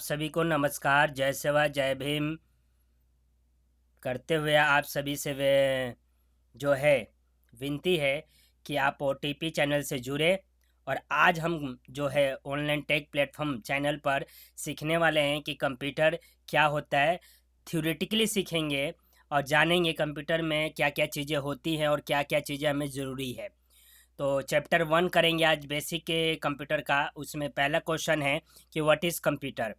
सभी को नमस्कार, जय सेवा जय भीम करते हुए आप सभी से वे जो है विनती है कि आप OTP चैनल से जुड़े। और आज हम जो है ऑनलाइन टेक प्लेटफॉर्म चैनल पर सीखने वाले हैं कि कंप्यूटर क्या होता है। थ्योरेटिकली सीखेंगे और जानेंगे कंप्यूटर में क्या क्या चीज़ें होती हैं और क्या क्या चीज़ें हमें ज़रूरी है। तो चैप्टर 1 करेंगे आज बेसिक के कंप्यूटर का। उसमें पहला क्वेश्चन है कि व्हाट इज़ कंप्यूटर।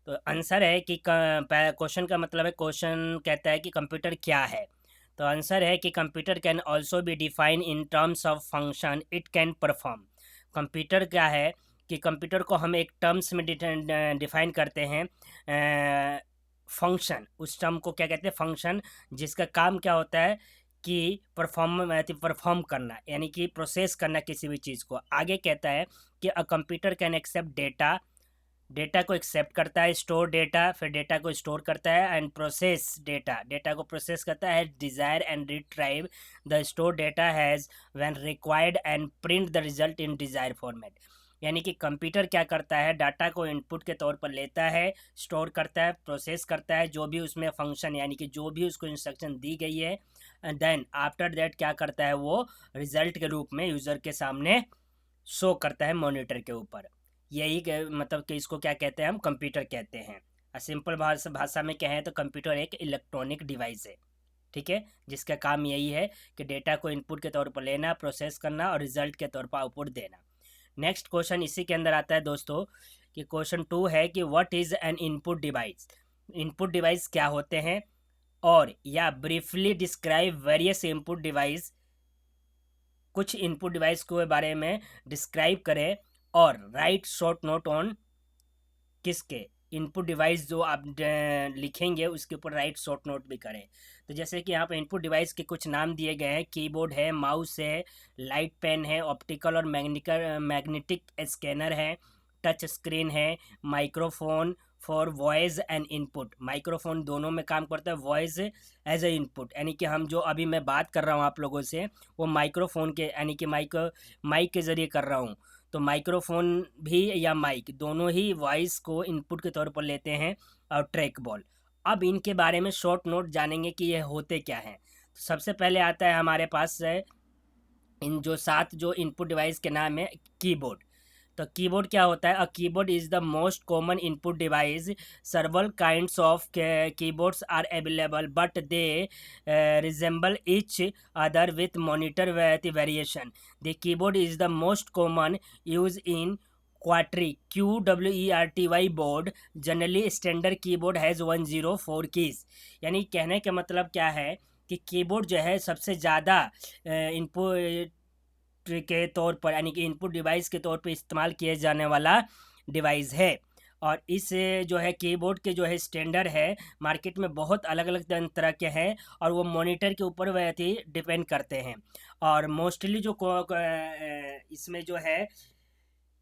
तो आंसर है कि क्वेश्चन का मतलब है, क्वेश्चन कहता है कि कंप्यूटर क्या है। तो आंसर है कि computer can also be define in terms of function it can perform. Computer क्या है कि कंप्यूटर को हम एक टर्म्स में डिफाइन करते हैं। फंक्शन, उस टर्म को क्या कहते हैं, फंक्शन, जिसका काम क्या होता है कि परफॉर्म करना, यानी कि प्रोसेस करना किसी भी चीज़ को। आगे कहता है कि a computer can accept data, data को एक्सेप्ट करता है, स्टोर डेटा, फिर डेटा को स्टोर करता है, एंड प्रोसेस डेटा, डेटा को प्रोसेस करता है, desire and retrieve the store data as when required and print the result in desire format. यानी कि कंप्यूटर क्या करता है, डाटा को इनपुट के तौर पर लेता है, स्टोर करता है, प्रोसेस करता है, जो भी उसमें फंक्शन यानी कि जो भी उसको इंस्ट्रक्शन दी गई है, एंड देन आफ्टर दैट क्या करता है, वो रिजल्ट के रूप में यूज़र के सामने शो करता है मॉनिटर के ऊपर। यही मतलब कि इसको क्या कहते हैं, हम कंप्यूटर कहते हैं। सिंपल भाषा में कहें तो कंप्यूटर एक इलेक्ट्रॉनिक डिवाइस है, ठीक है, जिसका काम यही है कि डेटा को इनपुट के तौर पर लेना, प्रोसेस करना और रिजल्ट के तौर पर आउटपुट देना। नेक्स्ट क्वेश्चन इसी के अंदर आता है दोस्तों, कि क्वेश्चन 2 है कि what is an input device. Input device क्या होते हैं, और या briefly describe various input device, कुछ इनपुट डिवाइस के बारे में डिस्क्राइब करें, और राइट शॉर्ट नोट ऑन किसके, इनपुट डिवाइस जो आप लिखेंगे उसके ऊपर राइट शॉर्ट नोट भी करें। तो जैसे कि यहाँ पे इनपुट डिवाइस के कुछ नाम दिए गए हैं, कीबोर्ड है, माउस है, लाइट पेन है, ऑप्टिकल और मैग्नेटिक स्कैनर है, टच स्क्रीन है, microphone for voice and input, microphone दोनों में काम करता है, वॉइस एज ए इनपुट, यानी कि हम जो अभी मैं बात कर रहा हूँ आप लोगों से, वो माइक्रोफोन के यानी कि माइक के ज़रिए कर रहा हूँ। तो माइक्रोफोन भी या माइक दोनों ही वॉइस को इनपुट के तौर पर लेते हैं, और ट्रैक बॉल। अब इनके बारे में शॉर्ट नोट जानेंगे कि ये होते क्या हैं। तो सबसे पहले आता है हमारे पास इन जो 7 जो इनपुट डिवाइस के नाम है, कीबोर्ड। तो कीबोर्ड क्या होता है, a keyboard is the most common input device. Several kinds of keyboards are available but they resemble each other with monitor variation. The keyboard is the most common use in QWERTY QWERTY board. Generally standard keyboard has 104 keys. यानी कहने का मतलब क्या है कि keyboard जो है सबसे ज़्यादा इनपुट के तौर पर, यानी कि इनपुट डिवाइस के तौर पर इस्तेमाल किया जाने वाला डिवाइस है। और इस जो है कीबोर्ड के जो है स्टैंडर्ड है, मार्केट में बहुत अलग अलग तरह के हैं, और वो मॉनिटर के ऊपर वह डिपेंड करते हैं। और मोस्टली जो इसमें जो है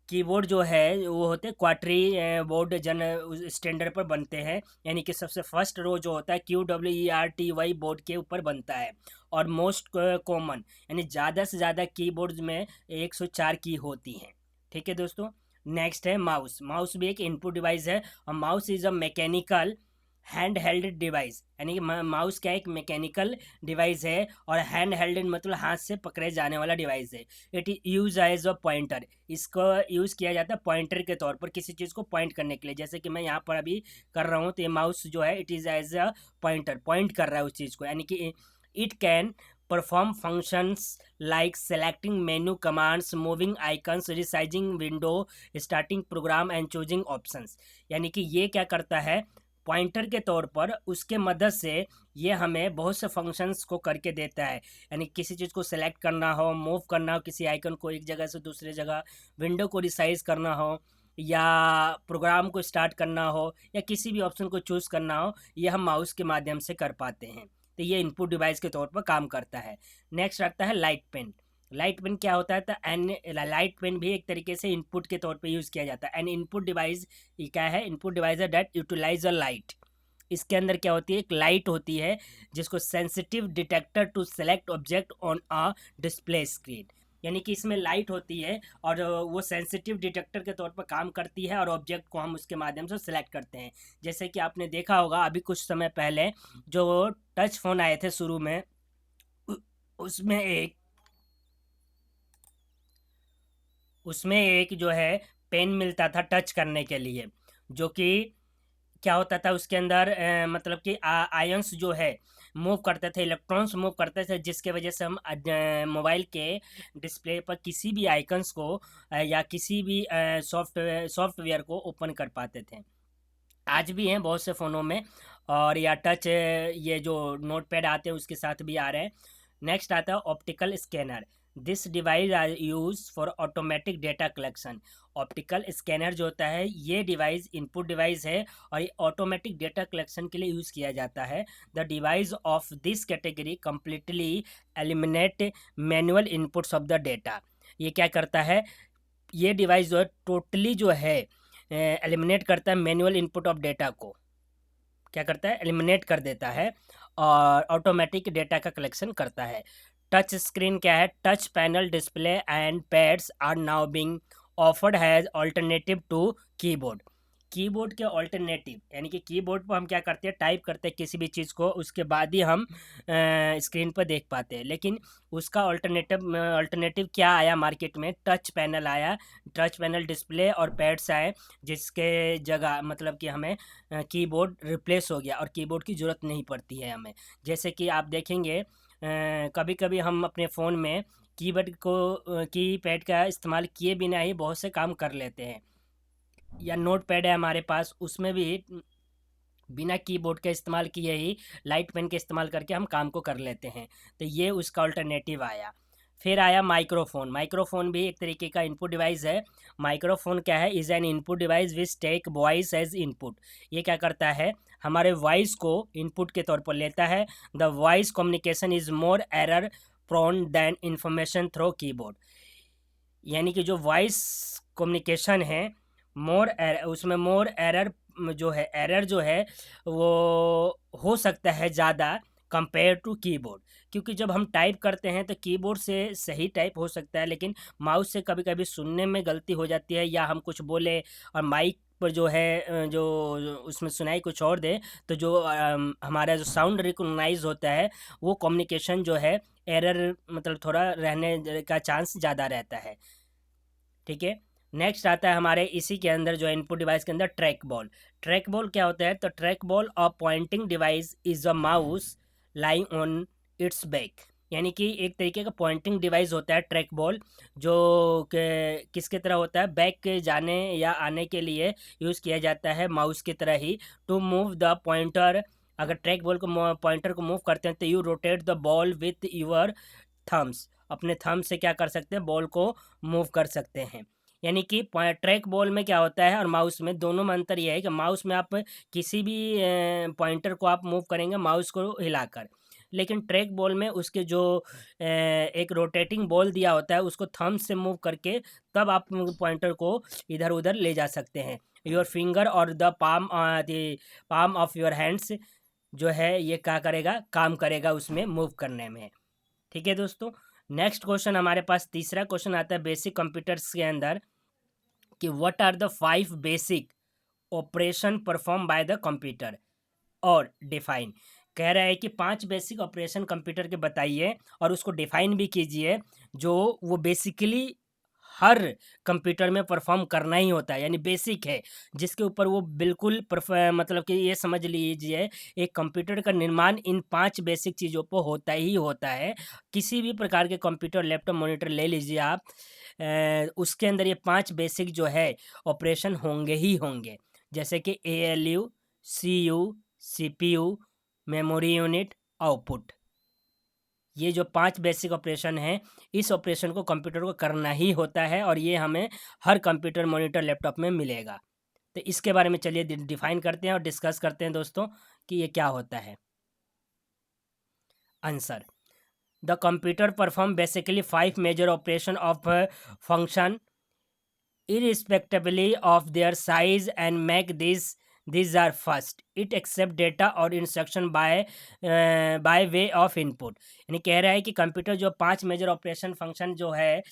कीबोर्ड जो है वो होते हैं क्वाट्री बोर्ड जन स्टैंडर्ड पर बनते हैं, यानी कि सबसे फर्स्ट रो जो होता है QWERTY बोर्ड के ऊपर बनता है। और मोस्ट कॉमन यानी ज़्यादा से ज़्यादा कीबोर्ड्स में 104 की होती हैं, ठीक है दोस्तों। नेक्स्ट है माउस। माउस भी एक इनपुट डिवाइस है, और mouse is a mechanical hand held device, यानी कि माउस क्या एक मैकेनिकल डिवाइस है, और हैंड हेल्ड मतलब हाथ से पकड़े जाने वाला डिवाइस है। It use as a pointer, इसको यूज़ किया जाता है पॉइंटर के तौर पर, किसी चीज़ को पॉइंट करने के लिए। जैसे कि मैं यहाँ पर अभी कर रहा हूँ, तो ये माउस जो है it is as a pointer, point कर रहा है उस चीज़ को, यानी कि it can perform functions like selecting menu commands, moving icons, resizing window, starting program and choosing options. यानी कि ये क्या करता है, पॉइंटर के तौर पर उसके मदद से ये हमें बहुत से फंक्शंस को करके देता है। यानी किसी चीज़ को सेलेक्ट करना हो, मूव करना हो किसी आइकन को एक जगह से दूसरी जगह, विंडो को रिसाइज करना हो, या प्रोग्राम को स्टार्ट करना हो, या किसी भी ऑप्शन को चूज़ करना हो, ये हम माउस के माध्यम से कर पाते हैं। तो ये इनपुट डिवाइस के तौर पर काम करता है। नेक्स्ट आता है लाइट पेन। लाइट पेन क्या होता है, तो एन लाइट पेन भी एक तरीके से इनपुट के तौर पे यूज़ किया जाता है। एन इनपुट डिवाइस क्या है, इनपुट डिवाइस है डेट यूटिलाइज अ लाइट। इसके अंदर क्या होती है, एक लाइट होती है जिसको sensitive detector to select object on a display screen. यानी कि इसमें लाइट होती है और वो सेंसिटिव डिटेक्टर के तौर पर काम करती है और ऑब्जेक्ट को हम उसके माध्यम से सिलेक्ट करते हैं। जैसे कि आपने देखा होगा अभी कुछ समय पहले जो टच फ़ोन आए थे शुरू में, उ- उसमें एक उसमें एक जो है पेन मिलता था टच करने के लिए, जो कि क्या होता था उसके अंदर मतलब कि आयंस जो है मूव करते थे, इलेक्ट्रॉन्स मूव करते थे, जिसके वजह से हम मोबाइल के डिस्प्ले पर किसी भी आइकन्स को या किसी भी सॉफ्टवेयर को ओपन कर पाते थे। आज भी हैं बहुत से फ़ोनों में, और या टच ये जो नोट पैड आते हैं उसके साथ भी आ रहे हैं। नेक्स्ट आता है optical scanner. This device are use for automatic data collection. Optical scanner जो होता है ये डिवाइस इनपुट डिवाइस है और ये ऑटोमेटिक डेटा कलेक्शन के लिए यूज़ किया जाता है। The device of this category completely eliminate manual inputs of the data. ये क्या करता है, ये डिवाइस जो है टोटली जो है एलिमिनेट करता है मैनुअल इनपुट ऑफ डेटा को, क्या करता है, एलिमिनेट कर देता है और ऑटोमेटिक डेटा का कलेक्शन करता है। टच स्क्रीन क्या है, touch panel display and pads are now being offered as alternative to keyboard. Keyboard के ऑल्टरनेटिव, यानी कि कीबोर्ड पर हम क्या करते हैं, टाइप करते हैं किसी भी चीज़ को, उसके बाद ही हम स्क्रीन पर देख पाते हैं, लेकिन उसका ऑल्टरनेटिव क्या आया मार्केट में, टच पैनल आया, टच पैनल डिस्प्ले और पैड्स आए, जिसके जगह मतलब कि हमें कीबोर्ड रिप्लेस हो गया और कीबोर्ड की ज़रूरत नहीं पड़ती है हमें। जैसे कि आप देखेंगे कभी कभी हम अपने फ़ोन में कीपैड का इस्तेमाल किए बिना ही बहुत से काम कर लेते हैं, या नोट पैड है हमारे पास उसमें भी बिना कीबोर्ड के इस्तेमाल किए ही लाइट पेन के इस्तेमाल करके हम काम को कर लेते हैं। तो ये उसका अल्टरनेटिव आया। फिर आया माइक्रोफोन। माइक्रोफोन भी एक तरीके का इनपुट डिवाइस है। माइक्रोफोन क्या है, is an input device which take voice as input. ये क्या करता है, हमारे वॉइस को इनपुट के तौर पर लेता है। The voice communication is more error prone than information through keyboard. यानी कि जो वॉइस कम्युनिकेशन है उसमें मोर एरर जो है, एरर जो है वो हो सकता है ज़्यादा कंपेयर टू कीबोर्ड, क्योंकि जब हम टाइप करते हैं तो कीबोर्ड से सही टाइप हो सकता है, लेकिन माउस से कभी कभी सुनने में गलती हो जाती है, या हम कुछ बोले और माइक पर जो है जो उसमें सुनाई कुछ और दे, तो जो हमारा जो साउंड रिकॉग्नाइज होता है वो कम्युनिकेशन जो है एरर मतलब थोड़ा रहने का चांस ज़्यादा रहता है। ठीक है। नेक्स्ट आता है हमारे इसी के अंदर जो इनपुट डिवाइस के अंदर ट्रैक बॉल। ट्रैक बॉल क्या होता है, तो track ball a pointing device is a mouse lying on it's back. यानी कि एक तरीके का पॉइंटिंग डिवाइस होता है ट्रैक बॉल, जो किसके तरह होता है, बैक के जाने या आने के लिए यूज़ किया जाता है माउस की तरह ही। टू मूव द पॉइंटर, अगर ट्रैक बॉल को पॉइंटर को मूव करते हैं तो you rotate the ball with your thumbs. अपने थंब से क्या कर सकते हैं, बॉल को मूव कर सकते हैं। यानी कि ट्रैक बॉल में क्या होता है और माउस में, दोनों में अंतर यह है कि माउस में आप किसी भी पॉइंटर को आप मूव करेंगे माउस को हिलाकर, लेकिन ट्रैक बॉल में उसके जो एक रोटेटिंग बॉल दिया होता है उसको थंब से मूव करके तब आप पॉइंटर को इधर उधर ले जा सकते हैं। योर फिंगर और the palm of your hands जो है ये क्या करेगा, काम करेगा उसमें मूव करने में। ठीक है दोस्तों। नेक्स्ट क्वेश्चन हमारे पास तीसरा क्वेश्चन आता है बेसिक कंप्यूटर्स के अंदर, कि what are the 5 basic operation perform by the computer और डिफाइन। कह रहा है कि 5 बेसिक ऑपरेशन कंप्यूटर के बताइए और उसको डिफाइन भी कीजिए, जो वो बेसिकली हर कंप्यूटर में परफॉर्म करना ही होता है, यानी बेसिक है जिसके ऊपर वो बिल्कुल मतलब कि ये समझ लीजिए एक कंप्यूटर का निर्माण इन 5 बेसिक चीज़ों पर होता ही होता है। किसी भी प्रकार के कंप्यूटर, लैपटॉप, मॉनिटर ले लीजिए आप, उसके अंदर ये 5 बेसिक जो है ऑपरेशन होंगे ही होंगे, जैसे कि ALU, CU, CPU, memory unit, output. ये जो 5 बेसिक ऑपरेशन हैं, इस ऑपरेशन को कंप्यूटर को करना ही होता है और ये हमें हर कंप्यूटर, मॉनिटर, लैपटॉप में मिलेगा। तो इसके बारे में चलिए डिफाइन करते हैं और डिस्कस करते हैं दोस्तों कि ये क्या होता है। Answer, the computer perform basically 5 major operation of function irrespectively of their size and make these These are first, it accept data और instruction by way of input। यानी कह रहा है कि कंप्यूटर जो 5 मेजर ऑपरेशन फंक्शन जो है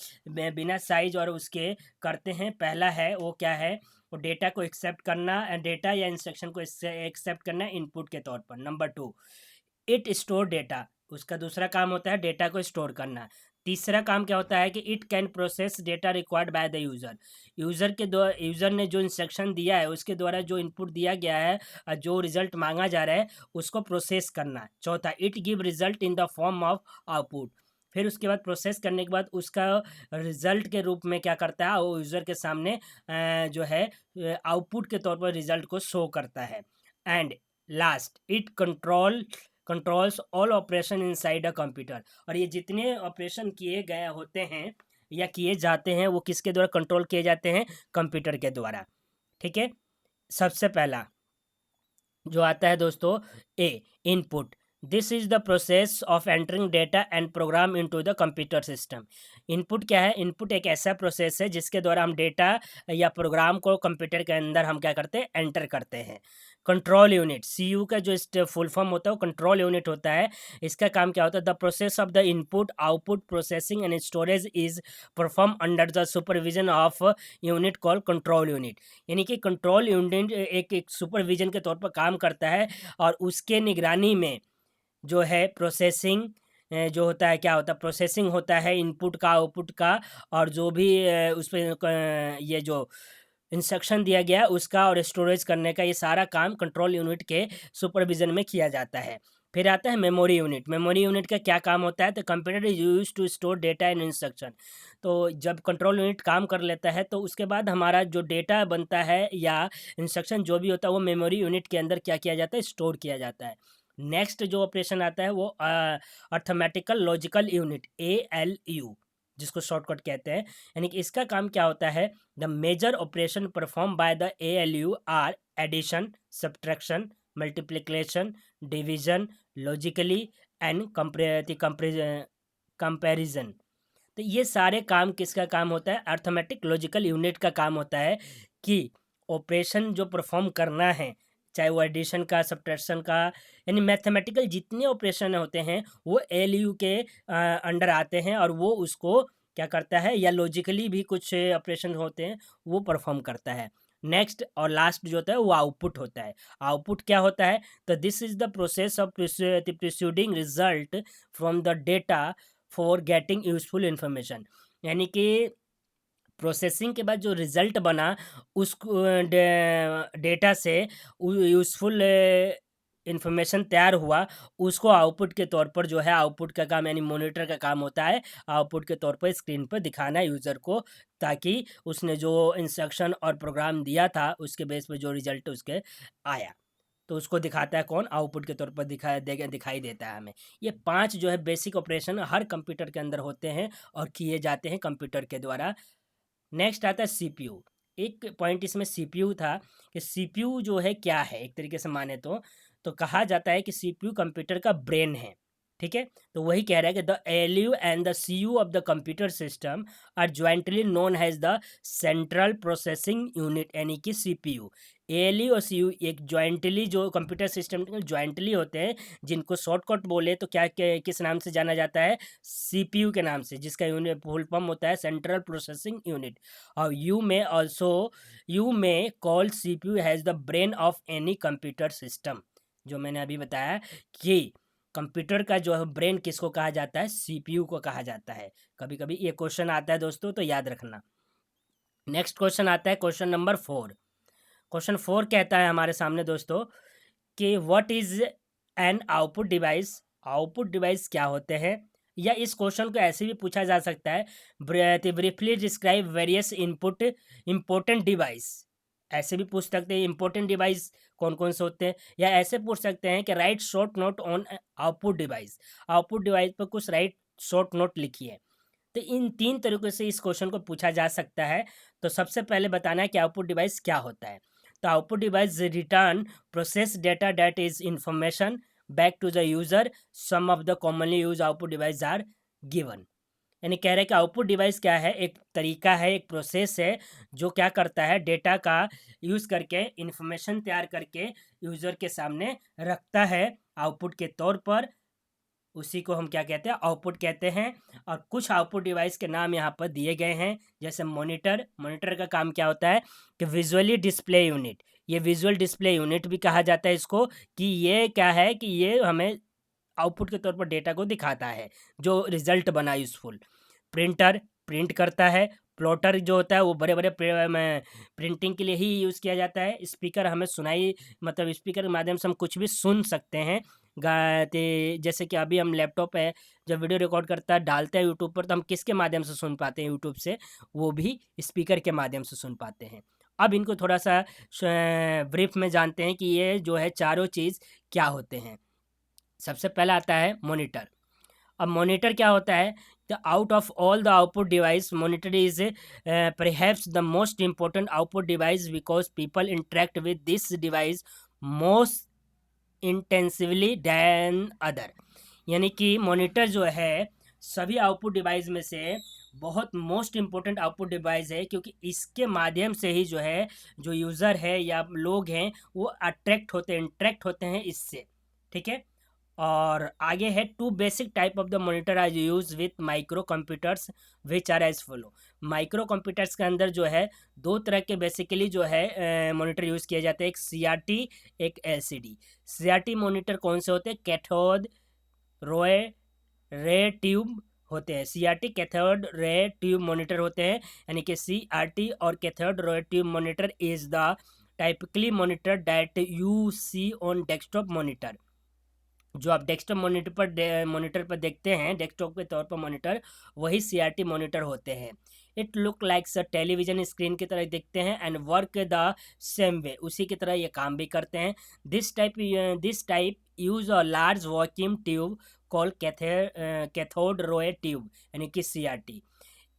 बिना साइज और उसके करते हैं। पहला है वो क्या है, वो डेटा को एक्सेप्ट करना, डेटा या इंस्ट्रक्शन को एक्सेप्ट करना इनपुट के तौर पर। नंबर 2, इट स्टोर डेटा, उसका दूसरा काम होता है डेटा को स्टोर करना। तीसरा काम क्या होता है कि it can process data required by the user, user ने जो इंस्ट्रक्शन दिया है उसके द्वारा जो इनपुट दिया गया है और जो रिजल्ट मांगा जा रहा है उसको प्रोसेस करना। चौथा, it give result in the form of output, फिर उसके बाद प्रोसेस करने के बाद उसका रिजल्ट के रूप में क्या करता है, वो यूज़र के सामने जो है आउटपुट के तौर पर रिजल्ट को शो करता है। And last, it controls all operation inside a computer, और ये जितने ऑपरेशन किए गए होते हैं या किए जाते हैं वो किसके द्वारा कंट्रोल किए जाते हैं, कंप्यूटर के द्वारा। ठीक है, सबसे पहला जो आता है दोस्तों, A input, this is the process of entering data and program into the computer system. Input क्या है, इनपुट एक ऐसा प्रोसेस है जिसके द्वारा हम डेटा या प्रोग्राम को कंप्यूटर के अंदर हम क्या करते हैं, एंटर करते हैं। कंट्रोल यूनिट, सीयू का जो फुल फॉर्म होता है वो कंट्रोल यूनिट होता है। इसका काम क्या होता है, the process of the input output processing and storage is perform under the supervision of unit call control unit. यानी कि कंट्रोल यूनिट एक सुपरविजन के तौर पर काम करता है और उसके निगरानी में जो है प्रोसेसिंग जो होता है, क्या होता है, प्रोसेसिंग होता है इनपुट का आउटपुट का, और जो भी उस पर ये जो इंस्ट्रक्शन दिया गया है उसका और स्टोरेज करने का, ये सारा काम कंट्रोल यूनिट के सुपरविजन में किया जाता है। फिर आता है मेमोरी यूनिट। मेमोरी यूनिट का क्या काम होता है, तो computer is use to store data in instruction. तो जब कंट्रोल यूनिट काम कर लेता है तो उसके बाद हमारा जो डेटा बनता है या इंस्ट्रक्शन जो भी होता है वो मेमोरी यूनिट के अंदर क्या किया जाता है, स्टोर किया जाता है। नेक्स्ट जो ऑपरेशन आता है वो अर्थमेटिकल लॉजिकल यूनिट, ALU, जिसको शॉर्टकट कहते हैं। यानी कि इसका काम क्या होता है, the major operation perform by the ALU are addition, subtraction, multiplication, division, logically and comparison. तो ये सारे काम किसका काम होता है, अर्थमेटिक लॉजिकल यूनिट का काम होता है कि ऑपरेशन जो परफॉर्म करना है, चाहे वो एडिशन का, सब्ट्रैक्शन का, यानी मैथमेटिकल जितने ऑपरेशन होते हैं वो ALU के अंडर आते हैं और वो उसको क्या करता है, या लॉजिकली भी कुछ ऑपरेशन होते हैं वो परफॉर्म करता है। नेक्स्ट और लास्ट जो होता है वो आउटपुट होता है। आउटपुट क्या होता है, तो this is the process of producing result from the data for getting useful information. यानी कि प्रोसेसिंग के बाद जो रिजल्ट बना उसको डेटा से यूज़फुल इंफॉर्मेशन तैयार हुआ, उसको आउटपुट के तौर पर जो है, आउटपुट का काम यानी मॉनिटर का काम होता है आउटपुट के तौर पर स्क्रीन पर दिखाना यूज़र को, ताकि उसने जो इंस्ट्रक्शन और प्रोग्राम दिया था उसके बेस पे जो रिजल्ट उसके आया तो उसको दिखाता है कौन, आउटपुट के तौर पर दिखाई देता है हमें। ये 5 जो है बेसिक ऑपरेशन हर कंप्यूटर के अंदर होते हैं और किए जाते हैं कंप्यूटर के द्वारा। नेक्स्ट आता है CPU। एक पॉइंट इसमें CPU था कि CPU जो है क्या है, एक तरीके से माने तो कहा जाता है कि CPU कंप्यूटर का ब्रेन है। ठीक है, तो वही कह रहा है कि the ALU and the CU of the computer system are jointly known as the central processing unit, यानी कि CPU। ALU और CU एक ज्वाइंटली जो कंप्यूटर सिस्टम ज्वाइंटली होते हैं, जिनको शॉर्टकट बोले तो किस नाम से जाना जाता है, CPU के नाम से, जिसका यूनिट फुल फॉर्म होता है सेंट्रल प्रोसेसिंग यूनिट। और यू में call CPU has the brain of any computer system. जो मैंने अभी बताया कि कंप्यूटर का जो है ब्रेन किसको कहा जाता है, CPU को कहा जाता है। कभी कभी ये क्वेश्चन आता है दोस्तों, तो याद रखना। नेक्स्ट क्वेश्चन आता है क्वेश्चन नंबर 4। क्वेश्चन 4 कहता है हमारे सामने दोस्तों कि what is an output device. Output device क्या होते हैं, या इस क्वेश्चन को ऐसे भी पूछा जा सकता है, briefly describe various input important device. ऐसे भी पूछ सकते हैं इंपॉर्टेंट डिवाइस कौन कौन से होते हैं, या ऐसे पूछ सकते हैं कि right short note on output device. Output device पर कुछ राइट शॉर्ट नोट लिखिए। तो इन 3 तरीकों से इस क्वेश्चन को पूछा जा सकता है। तो सबसे पहले बताना है कि आउटपुट डिवाइस क्या होता है। तो output device return process data that is information back to the user. Some of the commonly use output device are given. यानी कह रहे हैं कि आउटपुट डिवाइस क्या है, एक तरीका है, एक प्रोसेस है जो क्या करता है, डेटा का यूज़ करके इंफॉर्मेशन तैयार करके यूज़र के सामने रखता है आउटपुट के तौर पर। उसी को हम क्या कहते हैं, आउटपुट कहते हैं। और कुछ आउटपुट डिवाइस के नाम यहाँ पर दिए गए हैं, जैसे मॉनिटर। मॉनिटर का काम क्या होता है कि विजुअली डिस्प्ले यूनिट, ये विजुअल डिस्प्ले यूनिट भी कहा जाता है इसको, कि ये क्या है कि ये हमें आउटपुट के तौर पर डेटा को दिखाता है जो रिजल्ट बना यूज़फुल। प्रिंटर प्रिंट करता है। प्लॉटर जो होता है वो बड़े बड़े प्रिंटिंग के लिए ही यूज़ किया जाता है। स्पीकर हमें सुनाई, मतलब स्पीकर के माध्यम से हम कुछ भी सुन सकते हैं गाते, जैसे कि अभी हम लैपटॉप है जब वीडियो रिकॉर्ड करता है डालते हैं यूट्यूब पर, तो हम किसके माध्यम से सुन पाते हैं, यूट्यूब से, वो भी स्पीकर के माध्यम से सुन पाते हैं। अब इनको थोड़ा सा ब्रीफ में जानते हैं कि ये जो है चारों चीज़ क्या होते हैं। सबसे पहला आता है मॉनिटर। अब मॉनिटर क्या होता है, the out of all the output device monitor is perhaps the most important output device because people interact with this device most intensively than other. यानी कि मॉनिटर जो है सभी आउटपुट डिवाइस में से बहुत मोस्ट इम्पोर्टेंट आउटपुट डिवाइस है, क्योंकि इसके माध्यम से ही जो है जो यूज़र है या लोग हैं वो अट्रैक्ट होते हैं, इंटरेक्ट होते हैं इससे। ठीक है। और आगे है two basic type of the monitor are use with micro computers which are as follow. Micro computers के अंदर जो है दो तरह के बेसिकली जो है मॉनिटर यूज़ किए जाते हैं, एक CRT, एक LCD। CRT मॉनिटर कौन से होते हैं, कैथोड रोए रे ट्यूब होते हैं। CRT cathode ray tube monitor होते हैं, यानी कि CRT और cathode ray tube monitor is the typically monitor that you see on desktop monitor. जो आप डेस्कटॉप मॉनिटर पर देखते हैं, डेस्कटॉप के तौर पर मॉनिटर, वही CRT मॉनिटर होते हैं। It look like television screen की तरह दिखते हैं and work the same way, उसी की तरह ये काम भी करते हैं। This type use a large vacuum tube call cathode ray tube, यानी कि CRT।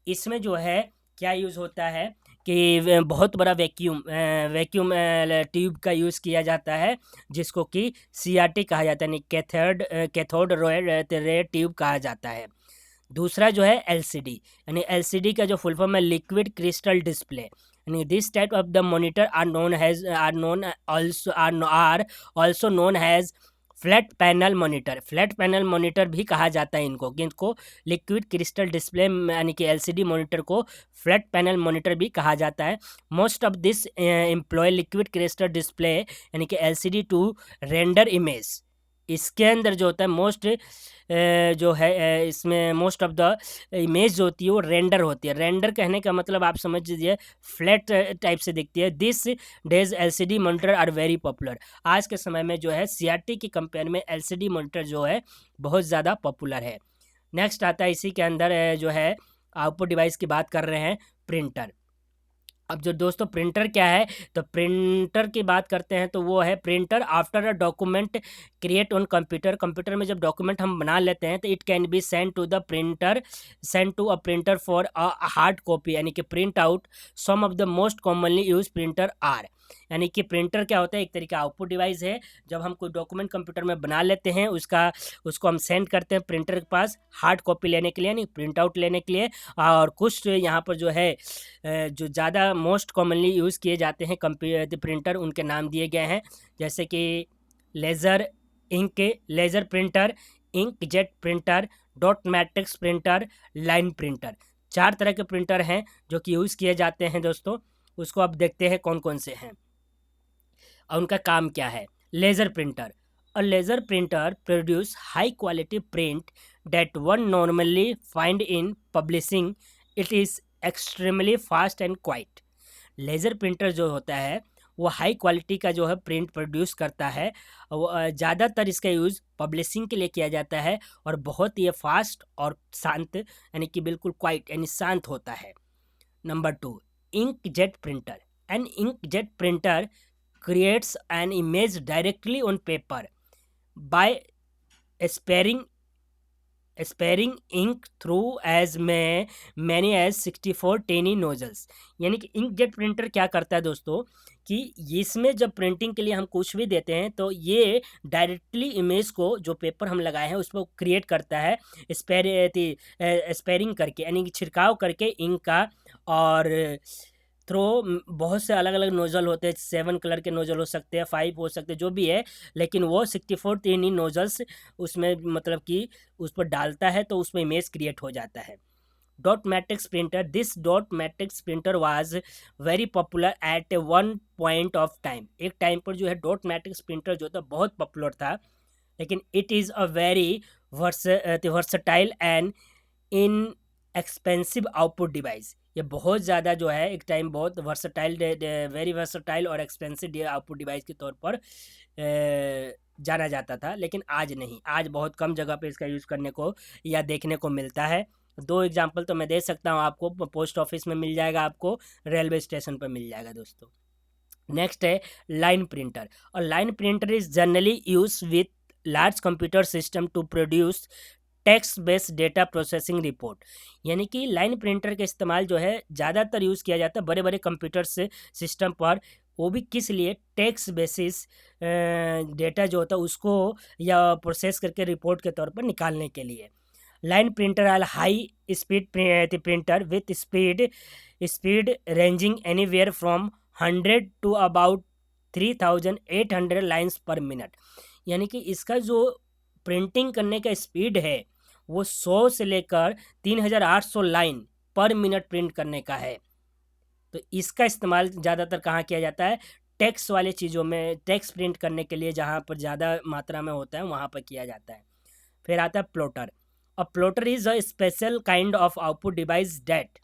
इसमें जो है क्या यूज़ होता है कि बहुत बड़ा वैक्यूम ट्यूब का यूज़ किया जाता है, जिसको कि CRT कहा जाता है, यानी कैथोड रे ट्यूब कहा जाता है। दूसरा जो है LCD, यानी LCD का जो फुल फॉर्म है लिक्विड क्रिस्टल डिस्प्ले, यानी this type of the monitor are also known as flat panel monitor. Flat panel monitor भी कहा जाता है इनको, कि इनको लिक्विड क्रिस्टल डिस्प्ले यानी कि LCD मॉनिटर को फ्लैट पैनल मॉनिटर भी कहा जाता है। Most of this employ liquid crystal display यानी कि LCD टू रेंडर इमेज। इसके अंदर जो होता है जो है इसमें मोस्ट ऑफ द इमेज जो होती है वो रेंडर होती है। रेंडर कहने का मतलब आप समझ लीजिए फ्लैट टाइप से दिखती है। This days LCD monitor are very popular. आज के समय में जो है CRT के कंपेयर में LCD मॉनिटर जो है बहुत ज़्यादा पॉपुलर है। नेक्स्ट आता है इसी के अंदर जो है आउटपुट डिवाइस की बात कर रहे हैं, प्रिंटर। अब जो दोस्तों प्रिंटर क्या है, तो प्रिंटर की बात करते हैं तो वो है printer after a document create on computer. Computer में जब डॉक्यूमेंट हम बना लेते हैं तो it can be send to a printer for a hard copy, यानी कि print out. Some of the most commonly use printer are, यानी कि प्रिंटर क्या होता है, एक तरीका आउटपुट डिवाइस है। जब हम कोई डॉक्यूमेंट कंप्यूटर में बना लेते हैं उसको हम सेंड करते हैं प्रिंटर के पास हार्ड कॉपी लेने के लिए, यानी प्रिंट आउट लेने के लिए। और कुछ यहाँ पर जो है जो ज़्यादा मोस्ट कॉमनली यूज़ किए जाते हैं प्रिंटर, उनके नाम दिए गए हैं, जैसे कि laser printer, inkjet printer, dot matrix printer, line printer. 4 तरह के प्रिंटर हैं जो कि यूज़ किए जाते हैं दोस्तों। उसको अब देखते हैं कौन कौन से हैं और उनका काम क्या है। Laser printer. A laser printer produce high quality print that one normally find in publishing. It is extremely fast and quite. Laser printer जो होता है वो हाई क्वालिटी का जो है प्रिंट प्रोड्यूस करता है। ज़्यादातर इसका यूज़ पब्लिशिंग के लिए किया जाता है और बहुत ही फास्ट और शांत, यानी कि बिल्कुल क्वाइट यानी शांत होता है। Number 2, inkjet printer. An inkjet printer creates an image directly on paper by sparing ink through as many as 64 tiny nozzles। यानी कि इंकजेट प्रिंटर क्या करता है दोस्तों कि इसमें जब प्रिंटिंग के लिए हम कुछ भी देते हैं तो ये डायरेक्टली इमेज को जो पेपर हम लगाए हैं उस पर क्रिएट करता है स्पेरिंग करके, यानी कि छिड़काव करके इंक का। और थ्रो बहुत से अलग अलग नोजल होते हैं, 7 कलर के नोजल हो सकते हैं, 5 हो सकते हैं, जो भी है, लेकिन वो 64 तीन नोजल्स उसमें मतलब कि उस पर डालता है तो उसमें इमेज क्रिएट हो जाता है। Dot matrix printer, this dot matrix printer was very popular at one point of time. एक टाइम पर जो है डॉट मैट्रिक्स प्रिंटर जो था बहुत पॉपुलर था, लेकिन it is a very versatile and in expensive output device. ये बहुत ज़्यादा जो है एक टाइम बहुत वर्सटाइल, वेरी वर्सटाइल और एक्सपेंसिव आउटपुट डिवाइस के तौर पर जाना जाता था, लेकिन आज नहीं। आज बहुत कम जगह पे इसका यूज़ करने को या देखने को मिलता है। 2 एग्जाम्पल तो मैं दे सकता हूँ आपको, पोस्ट ऑफिस में मिल जाएगा, आपको रेलवे स्टेशन पर मिल जाएगा दोस्तों। नेक्स्ट है लाइन प्रिंटर। और line printer is generally use with large computer system to produce text based data processing report. यानी कि लाइन प्रिंटर का इस्तेमाल जो है ज़्यादातर यूज़ किया जाता है बड़े बड़े कंप्यूटर से सिस्टम पर, वो भी किस लिए, टेक्स्ट बेसिस डेटा जो होता है उसको या प्रोसेस करके रिपोर्ट के तौर पर निकालने के लिए। Line printer are high speed printer with speed ranging anywhere from 100 to about 3800 lines per minute. यानी कि इसका जो प्रिंटिंग करने का स्पीड है वो 100 से लेकर 3800 लाइन पर मिनट प्रिंट करने का है। तो इसका इस्तेमाल ज़्यादातर कहाँ किया जाता है, टेक्स्ट वाले चीज़ों में, टेक्स्ट प्रिंट करने के लिए जहाँ पर ज़्यादा मात्रा में होता है वहाँ पर किया जाता है। फिर आता है plotter. A plotter is a special kind of output device that.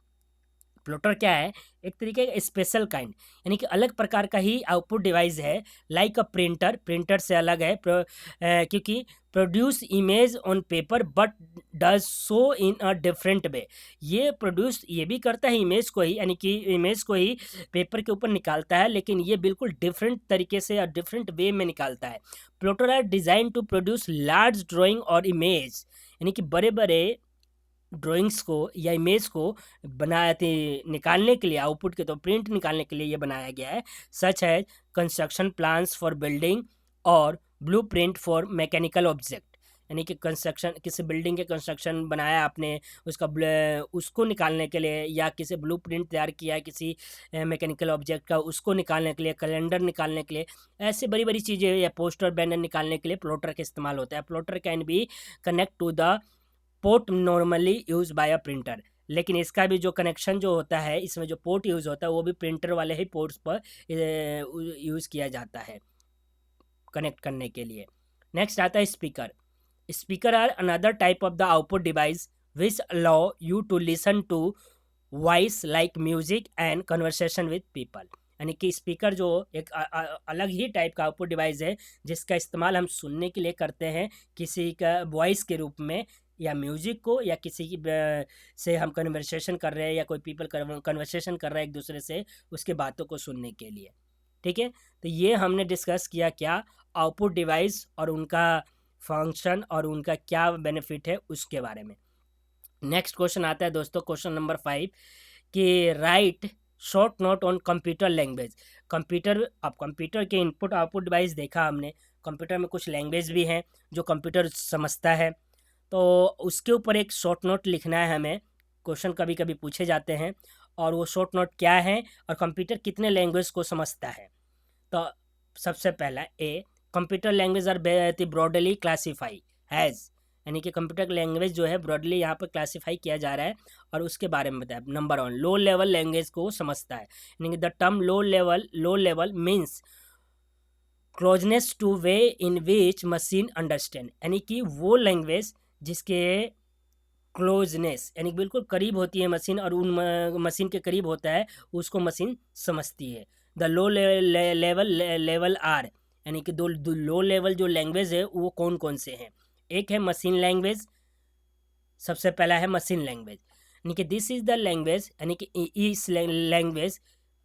Plotter क्या है, एक तरीके का स्पेशल काइंड, यानी कि अलग प्रकार का ही आउटपुट डिवाइस है। लाइक अ प्रिंटर, प्रिंटर से अलग है क्योंकि produce image on paper but does so in a different way. ये प्रोड्यूस ये भी करता है इमेज को ही, यानी कि इमेज को ही पेपर के ऊपर निकालता है, लेकिन ये बिल्कुल डिफरेंट तरीके से या डिफरेंट वे में निकालता है। Plotter are design to produce large drawing और इमेज, यानी कि बड़े बड़े ड्राइंग्स को या इमेज को निकालने के लिए, आउटपुट के तो प्रिंट निकालने के लिए ये बनाया गया है। सच है कंस्ट्रक्शन प्लान्स फॉर बिल्डिंग और ब्लूप्रिंट फॉर मैकेनिकल ऑब्जेक्ट, यानी कि कंस्ट्रक्शन, किसी बिल्डिंग के कंस्ट्रक्शन बनाया आपने, उसको निकालने के लिए, या किसी ब्लूप्रिंट तैयार किया किसी मैकेनिकल ऑब्जेक्ट का, उसको निकालने के लिए, कैलेंडर निकालने के लिए, ऐसे बड़ी बड़ी चीज़ें या पोस्टर बैनर निकालने के लिए प्लॉटर का इस्तेमाल होता है। Plotter can be connect to the port normally use by a printer, लेकिन इसका भी जो कनेक्शन जो होता है, इसमें जो पोर्ट यूज़ होता है वो भी प्रिंटर वाले ही पोर्ट्स पर यूज़ किया जाता है कनेक्ट करने के लिए। नेक्स्ट आता है speaker. Speaker are another type of the output device which allow you to listen to voice like music and conversation with people. यानी कि स्पीकर जो एक अलग ही टाइप का आउटपुट डिवाइस है जिसका इस्तेमाल हम सुनने के लिए करते हैं, किसी का वॉइस के रूप में, या म्यूजिक को, या किसी की से हम कन्वर्सेशन कर रहे हैं, या कोई पीपल कन्वर्सेशन कर रहा है एक दूसरे से, उसके बातों को सुनने के लिए। ठीक है, तो ये हमने डिस्कस किया क्या, आउटपुट डिवाइस और उनका फंक्शन और उनका क्या बेनिफिट है उसके बारे में। नेक्स्ट क्वेश्चन आता है दोस्तों, क्वेश्चन नंबर 5 कि right short note on computer language. अब कंप्यूटर के इनपुट आउटपुट डिवाइस देखा हमने, कंप्यूटर में कुछ लैंग्वेज भी हैं जो कंप्यूटर समझता है, तो उसके ऊपर एक शॉर्ट नोट लिखना है हमें। क्वेश्चन कभी कभी पूछे जाते हैं, और वो शॉर्ट नोट क्या है और कंप्यूटर कितने लैंग्वेज को समझता है। तो सबसे पहला A, computer language are broadly classified as, यानी कि कंप्यूटर लैंग्वेज जो है ब्रॉडली यहाँ पर क्लासीफाई किया जा रहा है, और उसके बारे में बताया। नंबर 1, लो लेवल लैंग्वेज को समझता है, यानी कि the term low level means closeness two way in which machine understand, यानी कि वो लैंग्वेज जिसके क्लोजनेस, यानी बिल्कुल करीब होती है मशीन, और उन मशीन के करीब होता है उसको मशीन समझती है। द लो लेवल आर, यानी कि दो लो लेवल जो लैंग्वेज है वो कौन कौन से हैं। एक है मशीन लैंग्वेज, सबसे पहला है मशीन लैंग्वेज, यानी कि दिस इज द लैंग्वेज, यानी कि इस language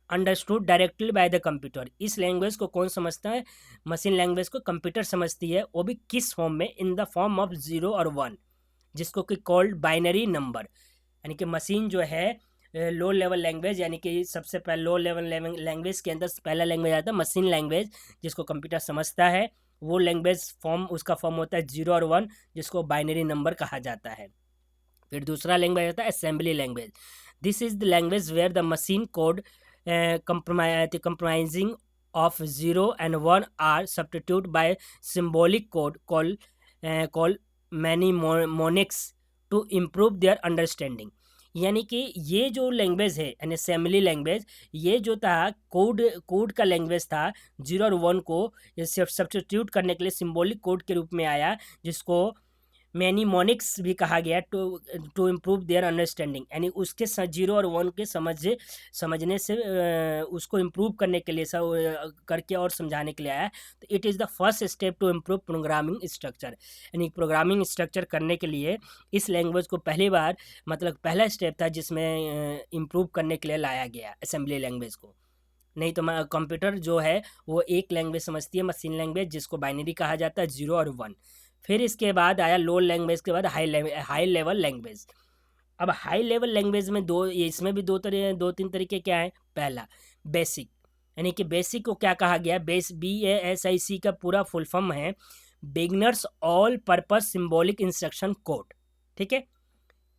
understood directly by the computer. इस लैंग्वेज को कौन समझता है, मशीन लैंग्वेज को कंप्यूटर समझती है, वो भी किस फॉर्म में, इन द फॉर्म ऑफ 0 और 1, जिसको कि कॉल्ड बाइनरी नंबर, यानी कि मशीन जो है लो लेवल लैंग्वेज, यानी कि सबसे पहले लो लेवल लैंग्वेज के अंदर पहला लैंग्वेज आता है मशीन लैंग्वेज, जिसको कंप्यूटर समझता है। वो लैंग्वेज फॉर्म, उसका फॉर्म होता है 0 और 1, जिसको बाइनरी नंबर कहा जाता है। फिर दूसरा लैंग्वेज होता है assembly language. This is the language where the machine code comprising of 0 and 1 are substituted by symbolic code called mnemonics to improve their understanding। यानी कि ये जो लैंग्वेज है यानी असेंबली लैंग्वेज, ये जो था कोड का लैंग्वेज था, 0 और 1 को सब्स्टिट्यूट करने के लिए सिंबॉलिक कोड के रूप में आया, जिसको मैनीमोनिक्स भी कहा गया, टू इम्प्रूव देयर अंडरस्टैंडिंग, यानी उसके 0 और 1 के समझने से उसको इम्प्रूव करने के लिए करके और समझाने के लिए आया। तो it is the first step to improve programming structure, यानी प्रोग्रामिंग स्ट्रक्चर करने के लिए इस लैंग्वेज को पहली बार, मतलब पहला स्टेप था जिसमें इम्प्रूव करने के लिए लाया गया असेंबली लैंग्वेज को। नहीं तो कंप्यूटर जो है वो एक लैंग्वेज समझती है, मशीन लैंग्वेज, जिसको बाइनरी कहा जाता है 0 और 1। फिर इसके बाद आया लो लैंग्वेज के बाद हाई लेवल लैंग्वेज। अब हाई लेवल लैंग्वेज में इसमें भी दो तीन तरीके क्या है। पहला बेसिक, यानी कि बेसिक को क्या कहा गया, BASIC का पूरा फुल फॉर्म है beginners all purpose symbolic instruction code. ठीक है,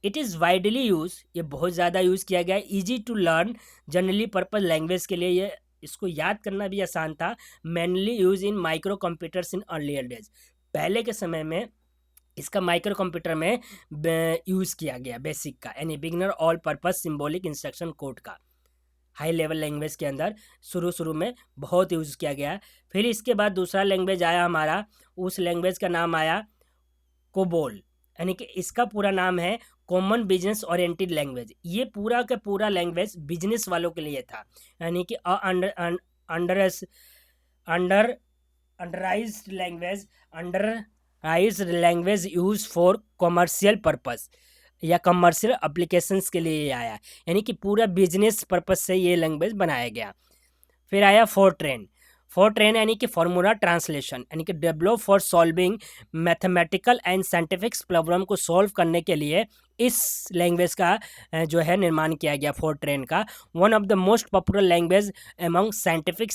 इट इज़ वाइडली यूज, ये बहुत ज़्यादा यूज़ किया गया है। Easy to learn generally purpose language के लिए ये, इसको याद करना भी आसान था। Mainly use in micro computers in earlier days, पहले के समय में इसका माइक्रो कंप्यूटर में यूज़ किया गया बेसिक का, यानी beginner all purpose symbolic instruction code का हाई लेवल लैंग्वेज के अंदर शुरू में बहुत यूज़ किया गया। फिर इसके बाद दूसरा लैंग्वेज आया हमारा, उस लैंग्वेज का नाम आया कोबोल, यानी कि इसका पूरा नाम है कॉमन बिजनेस ओरिएंटेड लैंग्वेज। ये पूरा का पूरा लैंग्वेज बिजनेस वालों के लिए था, यानी कि underised language use for commercial purpose या कमर्शियल एप्लीकेशंस के लिए आया, यानी कि पूरा बिजनेस पर्पस से ये लैंग्वेज बनाया गया। फिर आया फोरट्रेन यानी कि फार्मूला ट्रांसलेशन, यानी कि develop for solving mathematical and scientific problem को सॉल्व करने के लिए इस लैंग्वेज का जो है निर्माण किया गया फोरट्रेन का। One of the most popular language among scientific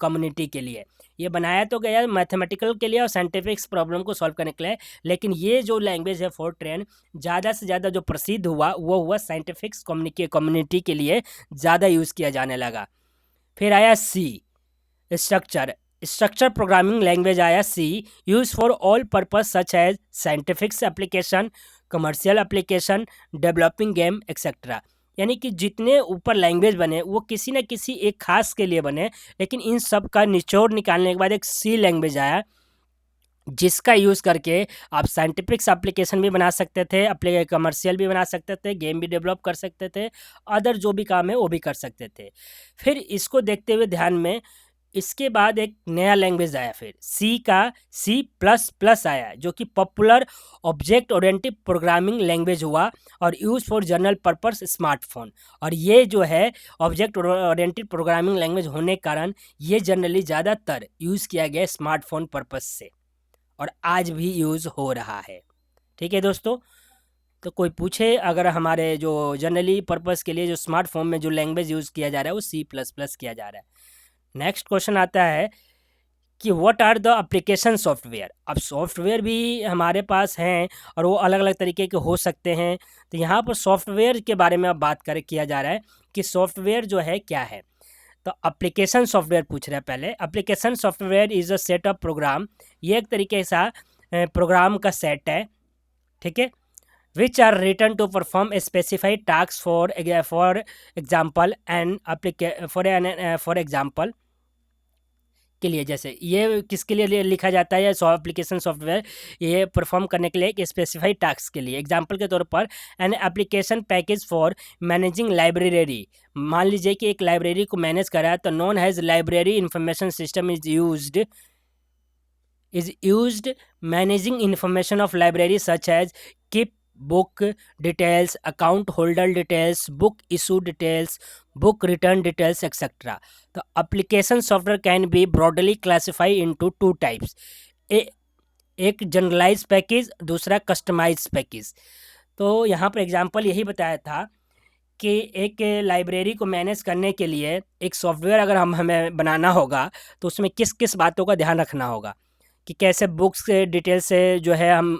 community के लिए ये बनाया तो गया मैथमेटिकल के लिए और साइंटिफिक प्रॉब्लम को सॉल्व करने के लिए, लेकिन ये जो लैंग्वेज है फोरट्रेन ज़्यादा से ज़्यादा जो प्रसिद्ध हुआ वो हुआ साइंटिफिक कम्युनिटी के लिए ज़्यादा यूज़ किया जाने लगा। फिर आया सी स्ट्रक्चर प्रोग्रामिंग लैंग्वेज आया C, use for all purpose such as scientific application, commercial application, developing game etcetera, यानी कि जितने ऊपर लैंग्वेज बने वो किसी न किसी एक खास के लिए बने, लेकिन इन सब का निचोड़ निकालने के बाद एक सी लैंग्वेज आया जिसका यूज़ करके आप साइंटिफिक एप्लीकेशन भी बना सकते थे, कमर्शियल भी बना सकते थे, गेम भी डेवलप कर सकते थे, अदर जो भी काम है वो भी कर सकते थे। फिर इसको देखते हुए ध्यान में इसके बाद एक नया लैंग्वेज आया, फिर C++ आया, जो कि popular object oriented programming language हुआ और use for general purpose smartphone. और ये जो है ऑब्जेक्ट ओरिएंटेड प्रोग्रामिंग लैंग्वेज होने के कारण ये जनरली ज़्यादातर यूज़ किया गया स्मार्टफोन पर्पस से और आज भी यूज़ हो रहा है। ठीक है दोस्तों, तो कोई पूछे अगर हमारे जो जनरली पर्पस के लिए जो स्मार्टफोन में जो लैंग्वेज यूज़ किया जा रहा है वो C++ किया जा रहा है। नेक्स्ट क्वेश्चन आता है कि what are the application software. अब सॉफ्टवेयर भी हमारे पास हैं और वो अलग अलग तरीके के हो सकते हैं, तो यहाँ पर सॉफ्टवेयर के बारे में अब बात किया जा रहा है कि सॉफ्टवेयर जो है क्या है। तो एप्लीकेशन सॉफ्टवेयर पूछ रहे हैं पहले। Application software is a set of program, ये एक तरीके सा प्रोग्राम का सेट है, ठीक है, which are written to perform a specified task for example for example के लिए। जैसे ये किसके लिए लिखा जाता है, ये एप्लीकेशन सॉफ्टवेयर ये परफॉर्म करने के लिए एक स्पेसिफाइड टास्क के लिए। एग्जांपल के तौर पर an application package for managing library, मान लीजिए कि एक लाइब्रेरी को मैनेज करा है, तो known as library information system is used managing information of library such as keep book details, account holder details, book issue details, book return details, etc. The application software can be broadly classified into two types, एक generalise package, दूसरा customise package. तो यहाँ पर example यही बताया था कि एक लाइब्रेरी को मैनेज करने के लिए एक सॉफ्टवेयर अगर हमें बनाना होगा तो उसमें किस किस बातों का ध्यान रखना होगा कि कैसे बुक्स के डिटेल से जो है हम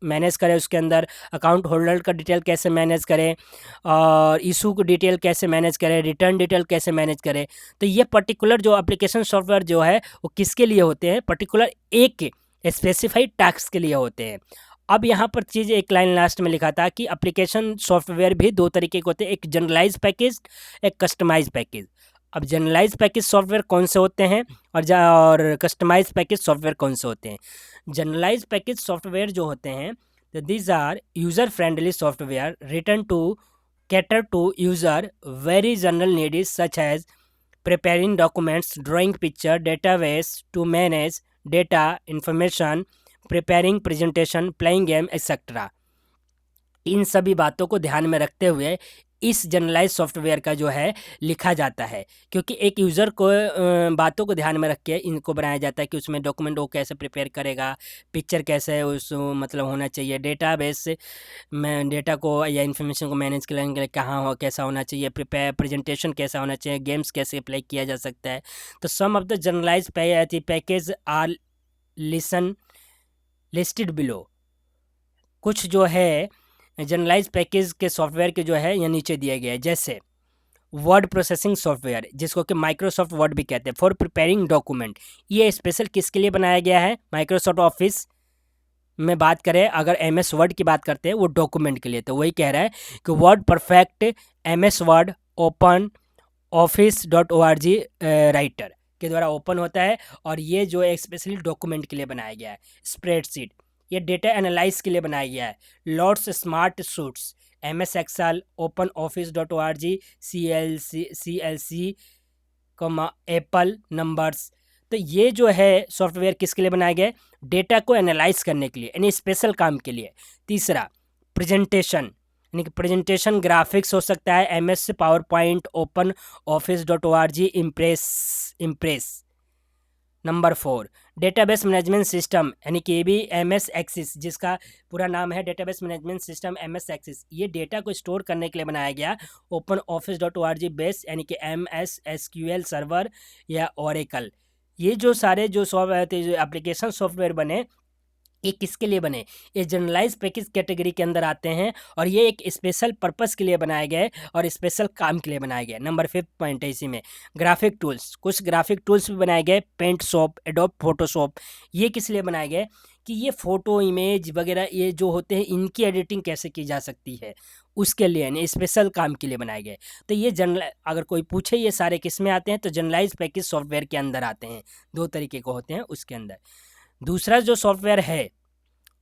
मैनेज करें, उसके अंदर अकाउंट होल्डर का डिटेल कैसे मैनेज करें, और इशू की डिटेल कैसे मैनेज करें, रिटर्न डिटेल कैसे मैनेज करें। तो ये पर्टिकुलर जो एप्लीकेशन सॉफ्टवेयर जो है वो किसके लिए होते हैं, पर्टिकुलर एक स्पेसिफाइड टास्क के लिए होते हैं। अब यहाँ पर चीज़ एक लाइन लास्ट में लिखा था कि एप्लीकेशन सॉफ्टवेयर भी दो तरीके के होते हैं, एक जनरलाइज पैकेज, एक कस्टमाइज पैकेज। अब जनरलाइज पैकेज सॉफ्टवेयर कौन से होते हैं और कस्टमाइज पैकेज सॉफ्टवेयर कौन से होते हैं। जनरलाइज पैकेज सॉफ्टवेयर जो होते हैं, तो these are user friendly software written to cater to user very general needs such as preparing documents, drawing picture, database to manage data, information, preparing presentation, playing game, etc. इन सभी बातों को ध्यान में रखते हुए इस जनरलाइज सॉफ्टवेयर का जो है लिखा जाता है, क्योंकि एक यूज़र को बातों को ध्यान में रख के इनको बनाया जाता है कि उसमें डॉक्यूमेंट वो कैसे प्रिपेयर करेगा, पिक्चर कैसे उस मतलब होना चाहिए, डेटाबेस में डेटा को या इन्फॉर्मेशन को मैनेज करने के लिए कहाँ हो कैसा होना चाहिए, प्रेजेंटेशन कैसा होना चाहिए, गेम्स कैसे अप्लाई किया जा सकता है। तो some of the generalise package are listed below. कुछ जो है जनरलाइज पैकेज के सॉफ्टवेयर के जो है ये नीचे दिए गए हैं, जैसे वर्ड प्रोसेसिंग सॉफ्टवेयर जिसको कि माइक्रोसॉफ्ट वर्ड भी कहते हैं, फॉर प्रिपेयरिंग डॉक्यूमेंट। ये स्पेशल किसके लिए बनाया गया है, माइक्रोसॉफ्ट ऑफिस में बात करें, अगर MS वर्ड की बात करते हैं वो डॉक्यूमेंट के लिए, तो वही कह रहा है कि word perfect MS word open office.org writer के द्वारा ओपन होता है, और ये जो है स्पेशली डॉक्यूमेंट के लिए बनाया गया है। स्प्रेडशीट ये डेटा एनालाइज के लिए बनाया गया है। Lotus Smart Suites MS Excel Open office.org CLC Apple Numbers. तो ये जो है सॉफ्टवेयर किसके लिए बनाया गया है, डेटा को एनालाइज करने के लिए, यानी स्पेशल काम के लिए। तीसरा प्रेजेंटेशन, यानी कि प्रेजेंटेशन ग्राफिक्स हो सकता है MS power point open office.org impress. Number 4 database management system, यानी कि ये भी MS एक्सिस, जिसका पूरा नाम है database management system MS axis. ये डेटा को स्टोर करने के लिए बनाया गया ओपन office.org बेस, यानी कि MS SQL सर्वर या ओरेकल। ये जो सारे जो एप्लीकेशन सॉफ्टवेयर बने ये किसके लिए बने, ये जनरलाइज पैकेज कैटेगरी के अंदर आते हैं, और ये एक स्पेशल पर्पस के लिए बनाए गए और स्पेशल काम के लिए बनाए गए। नंबर 5 पॉइंट है इसी में ग्राफिक टूल्स। कुछ ग्राफिक टूल्स भी बनाए गए, पेंट शॉप, एडोब फोटोशॉप। ये किस लिए बनाए गए कि ये फ़ोटो इमेज वगैरह ये जो होते हैं इनकी एडिटिंग कैसे की जा सकती है, उसके लिए यानी स्पेशल काम के लिए बनाए गए। तो ये जनरल अगर कोई पूछे ये सारे किस में आते हैं, तो जनरलाइज पैकेज सॉफ्टवेयर के अंदर आते हैं। दो तरीके को होते हैं उसके अंदर। दूसरा जो सॉफ्टवेयर है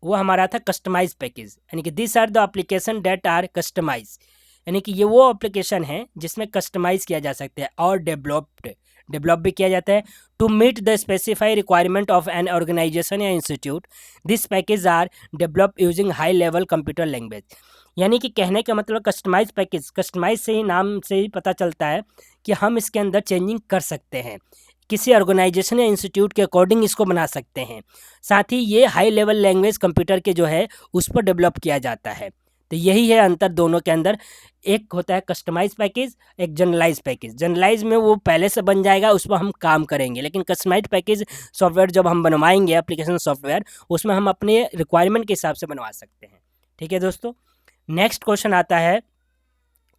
वो हमारा था कस्टमाइज पैकेज, यानी कि this are the application that are customize, यानी कि ये वो एप्लीकेशन है जिसमें कस्टमाइज किया जा सकता है और डेवलप भी किया जाता है to meet the specify requirement of an organisation या institute. This package are develop using high level computer language. यानी कि कहने का मतलब कस्टमाइज पैकेज, कस्टमाइज से ही नाम से ही पता चलता है कि हम इसके अंदर चेंजिंग कर सकते हैं, किसी ऑर्गेनाइजेशन या इंस्टीट्यूट के अकॉर्डिंग इसको बना सकते हैं। साथ ही ये हाई लेवल लैंग्वेज कंप्यूटर के जो है उस पर डेवलप किया जाता है। तो यही है अंतर दोनों के अंदर। एक होता है कस्टमाइज पैकेज, एक जनरलाइज पैकेज। जनरलाइज में वो पहले से बन जाएगा, उस पर हम काम करेंगे, लेकिन कस्टमाइज पैकेज सॉफ्टवेयर जब हम बनवाएंगे एप्लीकेशन सॉफ्टवेयर, उसमें हम अपने रिक्वायरमेंट के हिसाब से बनवा सकते हैं। ठीक है दोस्तों, नेक्स्ट क्वेश्चन आता है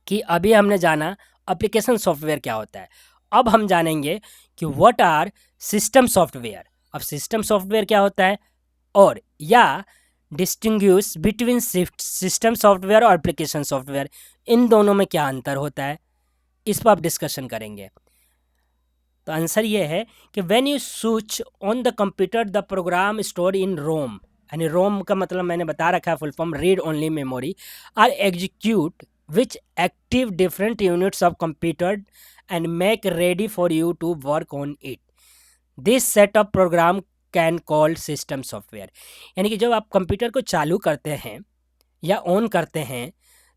कि अभी हमने जाना एप्लीकेशन सॉफ्टवेयर क्या होता है, अब हम जानेंगे कि व्हाट आर सिस्टम सॉफ्टवेयर। अब सिस्टम सॉफ्टवेयर क्या होता है, और या डिस्टिंग्विश बिटवीन सिस्टम सॉफ्टवेयर और एप्लीकेशन सॉफ्टवेयर, इन दोनों में क्या अंतर होता है, इस पर आप डिस्कशन करेंगे। तो आंसर ये है कि when you switch on the computer the program store in ROM, यानी रोम का मतलब मैंने बता रखा है full form read only memory, are execute which active different units of computer and make ready for you to work on it. This set of program can call system software। यानी कि जब आप कंप्यूटर को चालू करते हैं या on करते हैं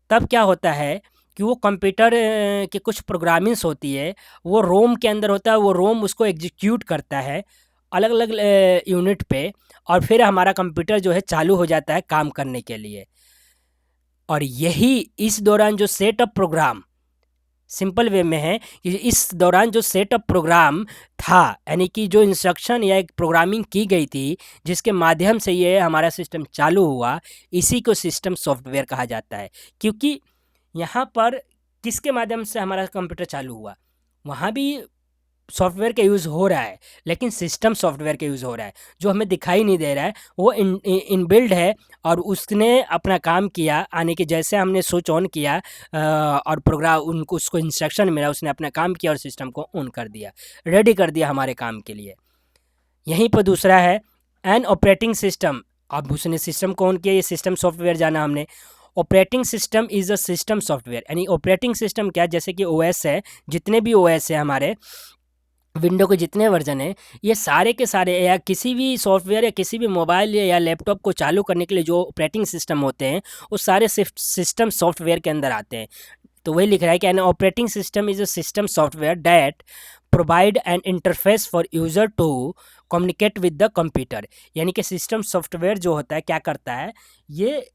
तब क्या होता है कि वो कंप्यूटर के कुछ प्रोग्रामिंग्स होती है, वो रोम के अंदर होता है, वो रोम उसको एग्जीक्यूट करता है अलग अलग यूनिट पे, और फिर हमारा कंप्यूटर जो है चालू हो जाता है काम करने के लिए। और यही इस दौरान जो सेटअप प्रोग्राम, सिंपल वे में है कि इस दौरान जो सेटअप प्रोग्राम था, यानी कि जो इंस्ट्रक्शन या एक प्रोग्रामिंग की गई थी जिसके माध्यम से ये हमारा सिस्टम चालू हुआ, इसी को सिस्टम सॉफ्टवेयर कहा जाता है। क्योंकि यहाँ पर किसके माध्यम से हमारा कंप्यूटर चालू हुआ, वहाँ भी सॉफ्टवेयर का यूज़ हो रहा है, लेकिन सिस्टम सॉफ्टवेयर का यूज़ हो रहा है। जो हमें दिखाई नहीं दे रहा है वो इनबिल्ड है, और उसने अपना काम किया, आने के जैसे हमने स्विच ऑन किया और प्रोग्राम उनको उसको इंस्ट्रक्शन मिला, उसने अपना काम किया और सिस्टम को ऑन कर दिया, रेडी कर दिया हमारे काम के लिए। यहीं पर दूसरा है एन ऑपरेटिंग सिस्टम। अब उसने सिस्टम को ऑन किया, ये सिस्टम सॉफ्टवेयर जाना हमने। Operating system is a system software, यानी ऑपरेटिंग सिस्टम क्या, जैसे कि ओएस है, जितने भी ओएस है हमारे विंडो के जितने वर्जन हैं, ये सारे के सारे या किसी भी सॉफ्टवेयर या किसी भी मोबाइल या लैपटॉप को चालू करने के लिए जो ऑपरेटिंग सिस्टम होते हैं वो सारे सिस्टम सॉफ्टवेयर के अंदर आते हैं। तो वही लिख रहा है कि an operating system is a system software that provide an interface for user to communicate with the computer. यानी कि सिस्टम सॉफ्टवेयर जो होता है क्या करता है, ये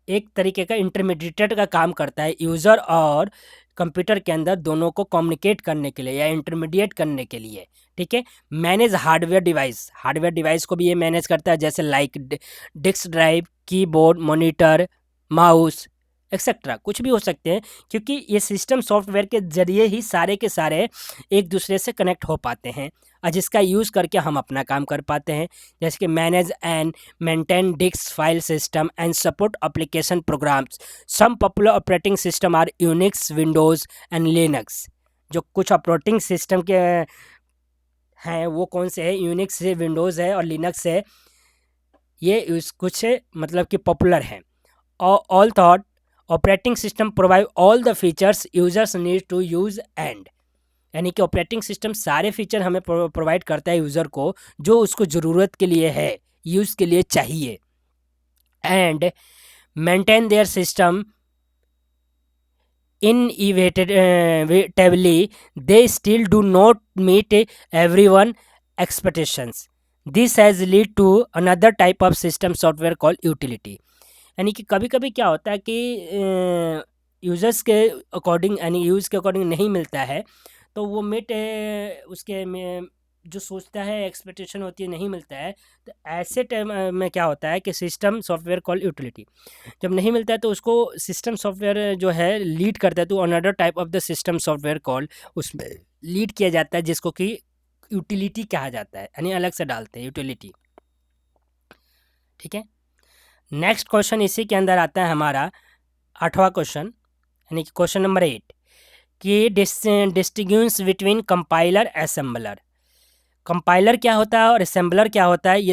एक तरीके का इंटरमीडिएटर का काम करता है यूज़र और कंप्यूटर के अंदर, दोनों को कम्युनिकेट करने के लिए या इंटरमीडिएट करने के लिए। ठीक है। Manage hardware device, hardware device को भी ये मैनेज करता है, जैसे like disk drive, keyboard, monitor, mouse etcetera, कुछ भी हो सकते हैं, क्योंकि ये सिस्टम सॉफ्टवेयर के ज़रिए ही सारे के सारे एक दूसरे से कनेक्ट हो पाते हैं और जिसका यूज़ करके हम अपना काम कर पाते हैं। जैसे कि manage and maintain disk file system and support application programs. Some popular operating system are Unix, Windows and Linux. जो कुछ ऑपरेटिंग सिस्टम के हैं वो कौन से हैं, यूनिक्स है, विंडोज़ है और लिनक्स है, ये कुछ मतलब कि पॉपुलर हैं। Although operating system provide all the features users need to use and, यानी कि ऑपरेटिंग सिस्टम सारे फीचर हमें प्रोवाइड करता है यूज़र को जो उसको ज़रूरत के लिए है, यूज़ के लिए चाहिए। And maintain their system inevitably they still do not meet everyone expectations. This has lead to another type of system software called utility. यानी कि कभी कभी क्या होता है कि यूज़र्स के अकॉर्डिंग यानी यूज़ के अकॉर्डिंग नहीं मिलता है, तो वो मिट उसके में जो सोचता है एक्सपेक्टेशन होती है नहीं मिलता है, तो ऐसे टाइम में क्या होता है कि सिस्टम सॉफ्टवेयर कॉल यूटिलिटी जब नहीं मिलता है तो उसको सिस्टम सॉफ्टवेयर जो है लीड करता है, तो another type of the system software call उसमें लीड किया जाता है, जिसको कि यूटिलिटी कहा जाता है, यानी अलग से डालते हैं यूटिलिटी। ठीक है। नेक्स्ट क्वेश्चन इसी के अंदर आता है हमारा 8वां क्वेश्चन, यानी कि क्वेश्चन नंबर 8 कि distinguish between compiler assembler. Compiler क्या होता है और असेंबलर क्या होता है, ये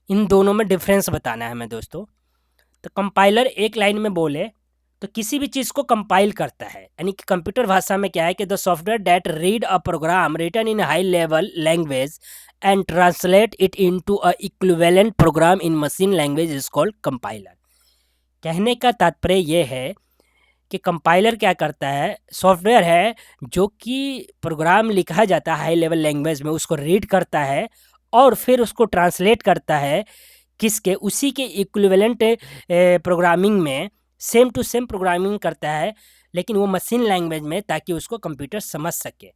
इन दोनों में डिफरेंस बताना है हमें दोस्तों। तो कंपाइलर एक लाइन में बोले तो किसी भी चीज़ को कंपाइल करता है, यानी कि कंप्यूटर भाषा में क्या है कि the software that read a program written in high level language and translate it into a equivalent program in machine language is called compiler. कहने का तात्पर्य यह है कि कंपाइलर क्या करता है, सॉफ्टवेयर है जो कि प्रोग्राम लिखा जाता है हाई लेवल लैंग्वेज में, उसको रीड करता है और फिर उसको ट्रांसलेट करता है किसके, उसी के इक्विवेलेंट प्रोग्रामिंग में, सेम टू सेम प्रोग्रामिंग करता है, लेकिन वो मशीन लैंग्वेज में, ताकि उसको कंप्यूटर समझ सके,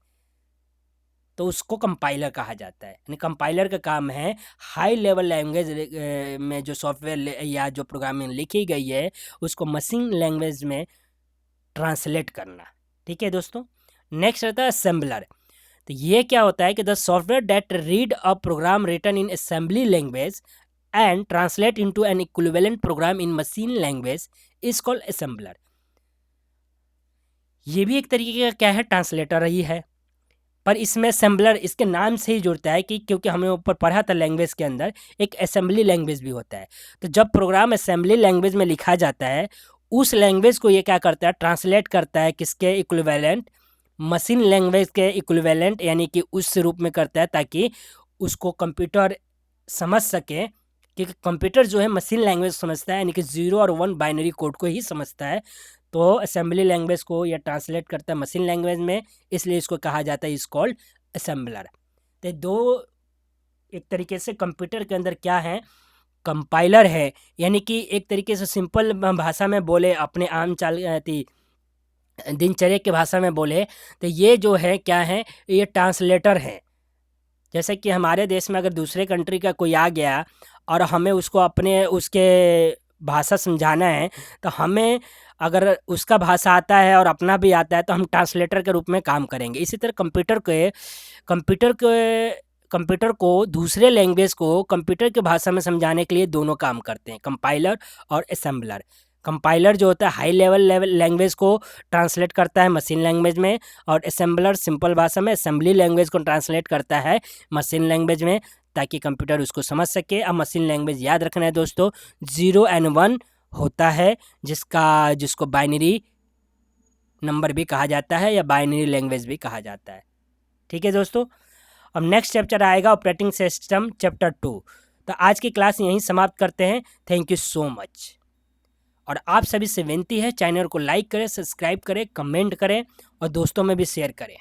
तो उसको कंपाइलर कहा जाता है। यानी कंपाइलर का काम है हाई लेवल लैंग्वेज में जो सॉफ्टवेयर या जो प्रोग्रामिंग लिखी गई है उसको मशीन लैंग्वेज में ट्रांसलेट करना। ठीक है दोस्तों। नेक्स्ट रहता है असेंबलर। तो ये क्या होता है कि the software that read a program written in assembly language and translate into an equivalent program in machine language is called assembler. ये भी एक तरीके का क्या है, ट्रांसलेटर ही है, पर इसमें असेंबलर इसके नाम से ही जुड़ता है कि क्योंकि हमने ऊपर पढ़ा था लैंग्वेज के अंदर एक असेंबली लैंग्वेज भी होता है। तो जब प्रोग्राम असेंबली लैंग्वेज में लिखा जाता है, उस लैंग्वेज को ये क्या करता है, ट्रांसलेट करता है किसके इक्विवेलेंट, मशीन लैंग्वेज के इक्विवेलेंट, यानी कि उस रूप में करता है ताकि उसको कंप्यूटर समझ सके, क्योंकि कंप्यूटर जो है मशीन लैंग्वेज समझता है, यानी कि 0 और 1 बाइनरी कोड को ही समझता है। तो असेंबली लैंग्वेज को यह ट्रांसलेट करता है मशीन लैंग्वेज में, इसलिए इसको कहा जाता है इज कॉल्ड असेंबलर। तो दो एक तरीके से कंप्यूटर के अंदर क्या है कंपाइलर है, यानी कि एक तरीके से सिंपल भाषा में बोले, अपने आम दिनचर्या की भाषा में बोले तो ये जो है क्या है, ये ट्रांसलेटर है। जैसे कि हमारे देश में अगर दूसरे कंट्री का कोई आ गया और हमें उसको अपने उसके भाषा समझाना है, तो हमें अगर उसका भाषा आता है और अपना भी आता है तो हम ट्रांसलेटर के रूप में काम करेंगे। इसी तरह कंप्यूटर को दूसरे लैंग्वेज को कंप्यूटर की भाषा में समझाने के लिए दोनों काम करते हैं, कंपाइलर और असेंबलर। कंपाइलर जो होता है हाई लेवल लैंग्वेज को ट्रांसलेट करता है मशीन लैंग्वेज में, और असेंबलर सिंपल भाषा में असेंबली लैंग्वेज को ट्रांसलेट करता है मशीन लैंग्वेज में, ताकि कंप्यूटर उसको समझ सके। अब मशीन लैंग्वेज याद रखना है दोस्तों, 0 and 1 होता है, जिसको बाइनरी नंबर भी कहा जाता है या बाइनरी लैंग्वेज भी कहा जाता है। ठीक है दोस्तों, अब नेक्स्ट चैप्टर आएगा ऑपरेटिंग सिस्टम चैप्टर 2। तो आज की क्लास यहीं समाप्त करते हैं। Thank you so much. और आप सभी से विनती है, चैनल को लाइक करें, सब्सक्राइब करें, कमेंट करें और दोस्तों में भी शेयर करें।